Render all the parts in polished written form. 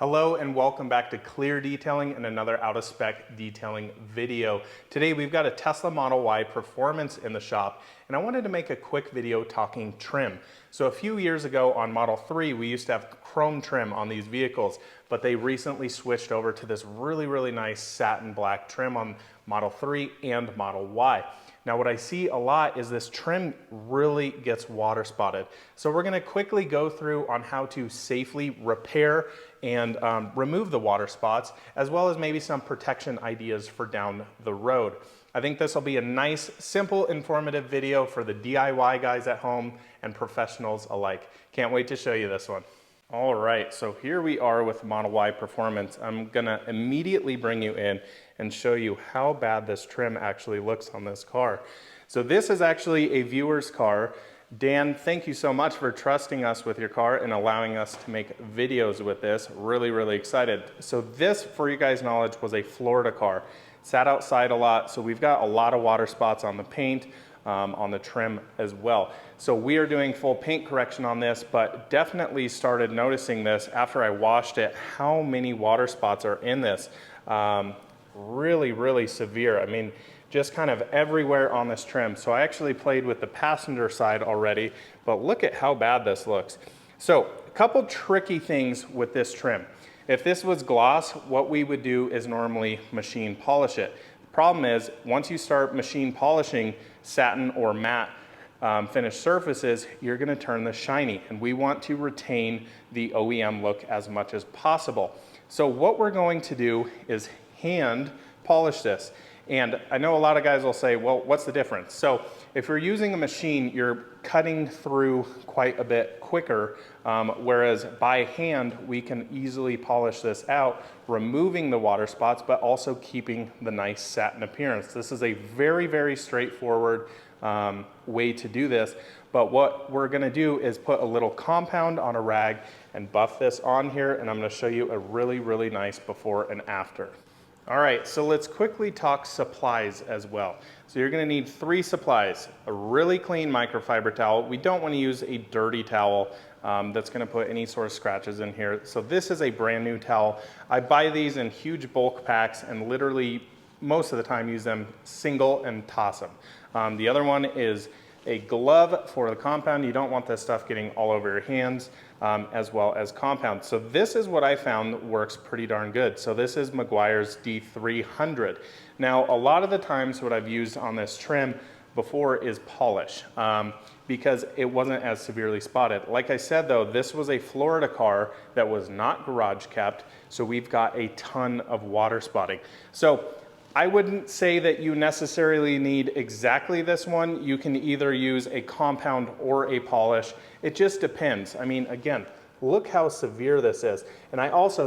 Hello and welcome back to Clear Detailing and another out of spec detailing video. Today we've got a Tesla Model Y Performance in the shop and I wanted to make a quick video talking trim. So a few years ago on Model 3 we used to have chrome trim on these vehicles, but they recently switched over to this really nice satin black trim on Model 3 and Model Y. Now what I see a lot is this trim really gets water spotted. So we're gonna quickly go through on how to safely repair and remove the water spots, as well as maybe some protection ideas for down the road. I think this will be a nice, simple, informative video for the DIY guys at home and professionals alike. Can't wait to show you this one. All right, so here we are with Model Y Performance. I'm gonna immediately bring you in and show you how bad this trim actually looks on this car. So this is actually a viewer's car. Dan, thank you so much for trusting us with your car and allowing us to make videos with this. Really excited. So this, for you guys' knowledge, was a Florida car. Sat outside a lot, so we've got a lot of water spots on the paint, on the trim as well. So we are doing full paint correction on this, but definitely started noticing this after I washed it, how many water spots are in this. Really severe. I mean, just kind of everywhere on this trim. So I actually played with the passenger side already, but look at how bad this looks. So a couple tricky things with this trim. If this was gloss, what we would do is normally machine polish it. The problem is, once you start machine polishing satin or matte finished surfaces, you're gonna turn this shiny, and we want to retain the OEM look as much as possible. So what we're going to do is hand polish this. And I know a lot of guys will say, well, what's the difference? So if you're using a machine, you're cutting through quite a bit quicker, whereas by hand, we can easily polish this out, removing the water spots, but also keeping the nice satin appearance. This is a very straightforward way to do this. But what we're gonna do is put a little compound on a rag and buff this on here, and I'm gonna show you a really nice before and after. All right, so let's quickly talk supplies as well. So you're gonna need 3 supplies: a really clean microfiber towel. We don't wanna use a dirty towel that's gonna put any sort of scratches in here. So this is a brand new towel. I buy these in huge bulk packs and literally most of the time use them single and toss them. The other one is a glove for the compound. You don't want this stuff getting all over your hands, as well as compound. So this is what I found works pretty darn good. So this is Meguiar's D300. Now, a lot of the times what I've used on this trim before is polish, because it wasn't as severely spotted. Like I said though, this was a Florida car that was not garage kept, so we've got a ton of water spotting. So I wouldn't say that you necessarily need exactly this one. You can either use a compound or a polish. It just depends. I mean, again, look how severe this is. And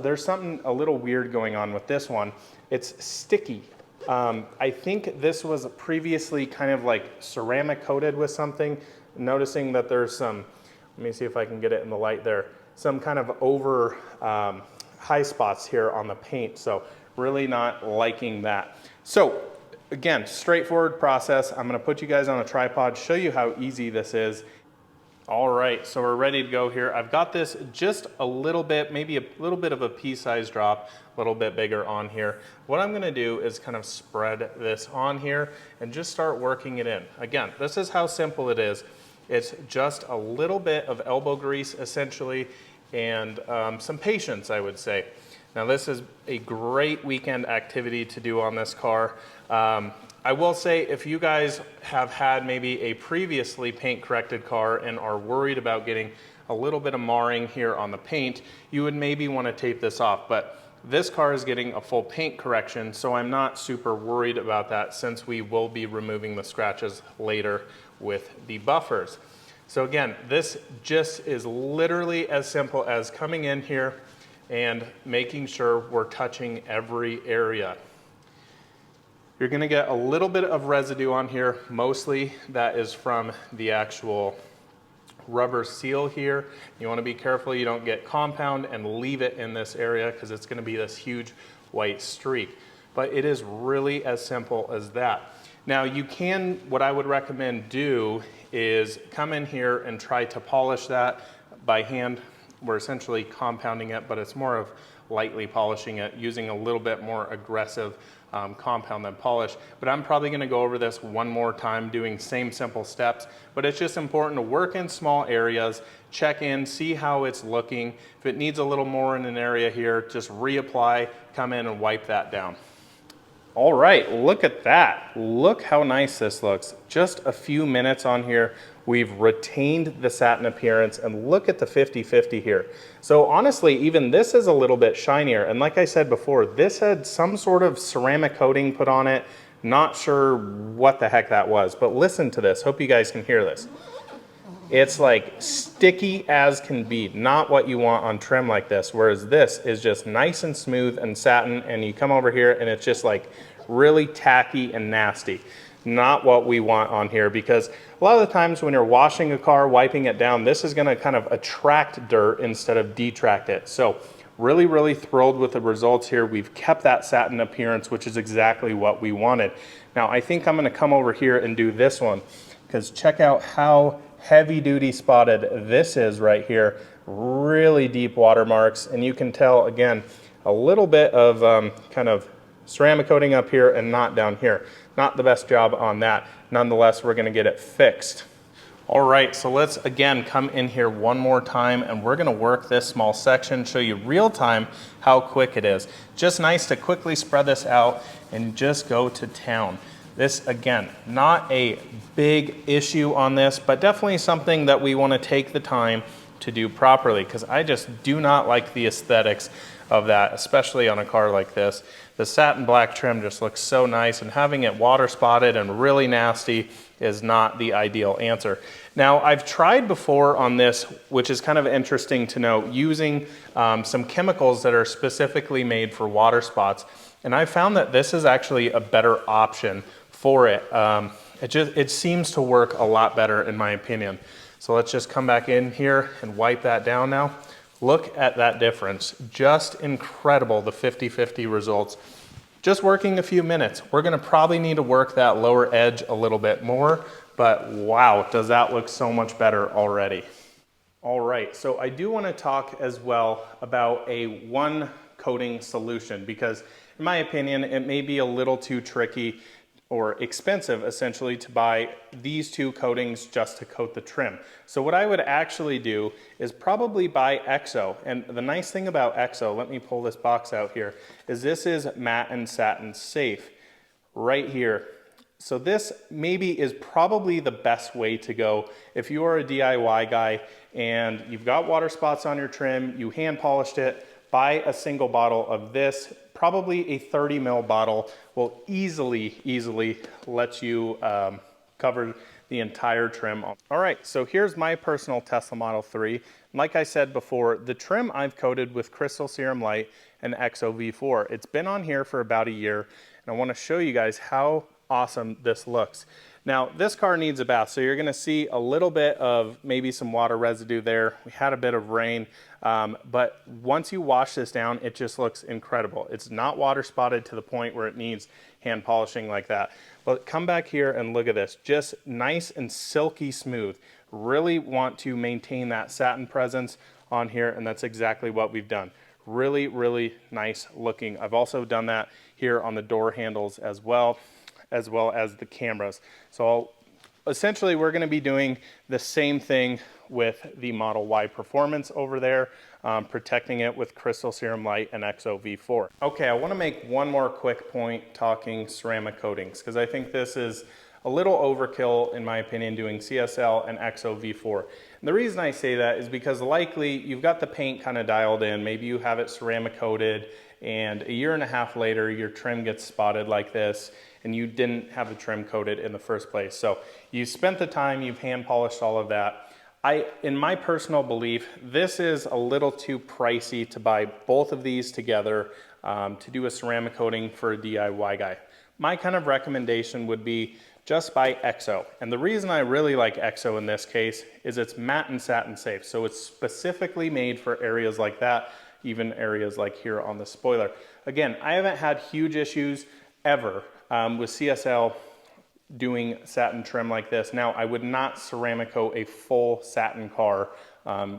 there's something a little weird going on with this one. It's sticky. I think this was previously kind of like ceramic coated with something. Noticing that there's some, let me see if I can get it in the light there, some kind of over high spots here on the paint. So really not liking that. So again, straightforward process. I'm gonna put you guys on a tripod, show you how easy this is. All right, so we're ready to go here. I've got this just a little bit, maybe a little bit of a pea-sized drop, a little bit bigger on here. What I'm gonna do is kind of spread this on here and just start working it in. Again, this is how simple it is. It's just a little bit of elbow grease essentially, and some patience, I would say. Now this is a great weekend activity to do on this car. I will say, if you guys have had maybe a previously paint corrected car and are worried about getting a little bit of marring here on the paint, you would maybe want to tape this off. But this car is getting a full paint correction, so I'm not super worried about that since we will be removing the scratches later with the buffers. So again, this just is literally as simple as coming in here and making sure we're touching every area. You're gonna get a little bit of residue on here. Mostly that is from the actual rubber seal here. You wanna be careful you don't get compound and leave it in this area because it's gonna be this huge white streak. But it is really as simple as that. Now you can, what I would recommend do is come in here and try to polish that by hand. We're essentially compounding it, but it's more of lightly polishing it, using a little bit more aggressive compound than polish. But I'm probably gonna go over this one more time, doing same simple steps, but it's just important to work in small areas, check in, see how it's looking. If it needs a little more in an area here, just reapply, come in and wipe that down. All right, look at that. Look how nice this looks. Just a few minutes on here, we've retained the satin appearance, and look at the 50-50 here. So honestly, even this is a little bit shinier. And like I said before, this had some sort of ceramic coating put on it. Not sure what the heck that was, but listen to this. Hope you guys can hear this. It's like sticky as can be, not what you want on trim like this, whereas this is just nice and smooth and satin, and you come over here and it's just like really tacky and nasty. Not what we want on here, because a lot of the times when you're washing a car, wiping it down, this is gonna kind of attract dirt instead of detract it. So really, really thrilled with the results here. We've kept that satin appearance, which is exactly what we wanted. Now I think I'm gonna come over here and do this one, because check out how heavy duty spotted this is right here. Really deep watermarks, and you can tell again a little bit of kind of ceramic coating up here and not down here. Not the best job on that. Nonetheless, we're gonna get it fixed. All right, so let's again come in here one more time, and we're gonna work this small section, show you real time how quick it is. Just nice to quickly spread this out and just go to town. This, again, not a big issue on this, but definitely something that we want to take the time to do properly, because I just do not like the aesthetics of that, especially on a car like this. The satin black trim just looks so nice, and having it water spotted and really nasty is not the ideal answer. Now, I've tried before on this, which is kind of interesting to know, using some chemicals that are specifically made for water spots, and I found that this is actually a better option for it. It seems to work a lot better in my opinion. So let's just come back in here and wipe that down now. Look at that difference. Just incredible, the 50-50 results. Just working a few minutes. We're gonna probably need to work that lower edge a little bit more, but wow, does that look so much better already. All right, so I do wanna talk as well about a one coating solution, because in my opinion, it may be a little too tricky or expensive essentially to buy these two coatings just to coat the trim. So what I would actually do is probably buy EXO. And the nice thing about EXO, let me pull this box out here, is this is matte and satin safe right here. So this maybe is probably the best way to go if you are a DIY guy and you've got water spots on your trim, you hand polished it, buy a single bottle of this. Probably a 30 ml bottle will easily let you cover the entire trim. All right, so here's my personal Tesla Model 3. Like I said before, the trim I've coated with Crystal Serum Light and EXO V4. It's been on here for about a year, and I wanna show you guys how awesome this looks. Now, this car needs a bath, so you're gonna see a little bit of maybe some water residue there. We had a bit of rain, but once you wash this down, it just looks incredible. It's not water spotted to the point where it needs hand polishing like that. But come back here and look at this, just nice and silky smooth. Really want to maintain that satin presence on here, and that's exactly what we've done. Really nice looking. I've also done that here on the door handles as well as the cameras. So essentially we're gonna be doing the same thing with the Model Y Performance over there, protecting it with Crystal Serum Light and EXO V4. Okay, I wanna make one more quick point talking ceramic coatings, because I think this is a little overkill in my opinion doing CSL and EXO V4. And the reason I say that is because likely you've got the paint kind of dialed in, maybe you have it ceramic coated, and a year and a half later your trim gets spotted like this, and you didn't have the trim coated in the first place. So you spent the time, you've hand polished all of that. In my personal belief, this is a little too pricey to buy both of these together to do a ceramic coating for a DIY guy. My kind of recommendation would be just buy EXO. And the reason I really like EXO in this case is it's matte and satin safe. So it's specifically made for areas like that, even areas like here on the spoiler. Again, I haven't had huge issues ever with CSL doing satin trim like this. Now, I would not ceramic coat a full satin car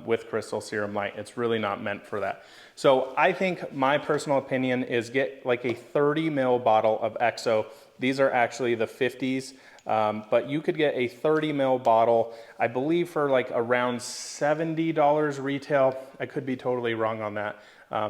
with crystal serum light. It's really not meant for that. So I think my personal opinion is get like a 30 ml bottle of EXO. These are actually the 50s, but you could get a 30 ml bottle, I believe for like around $70 retail. I could be totally wrong on that.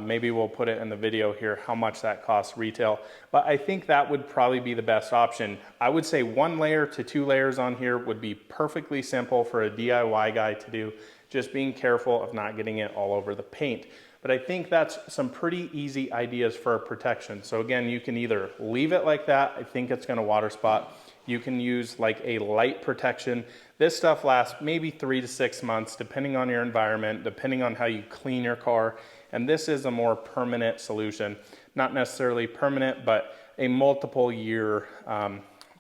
Maybe we'll put it in the video here how much that costs retail, but I think that would probably be the best option. I would say 1 layer to 2 layers on here would be perfectly simple for a DIY guy to do, just being careful of not getting it all over the paint. But I think that's some pretty easy ideas for protection. So again, you can either leave it like that. I think it's gonna water spot. You can use like a light protection. This stuff lasts maybe 3 to 6 months, depending on your environment, depending on how you clean your car. And this is a more permanent solution. Not necessarily permanent, but a multiple year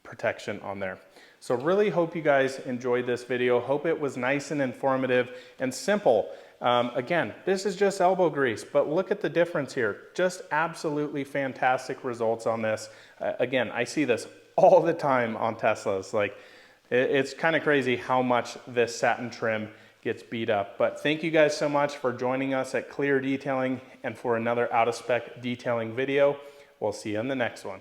protection on there. So really hope you guys enjoyed this video. Hope it was nice and informative and simple. Again, this is just elbow grease, but look at the difference here. Just absolutely fantastic results on this. Again, I see this all the time on Teslas. Like, it's kind of crazy how much this satin trim gets beat up. But thank you guys so much for joining us at Clear Detailing and for another out of spec detailing video. We'll see you in the next one.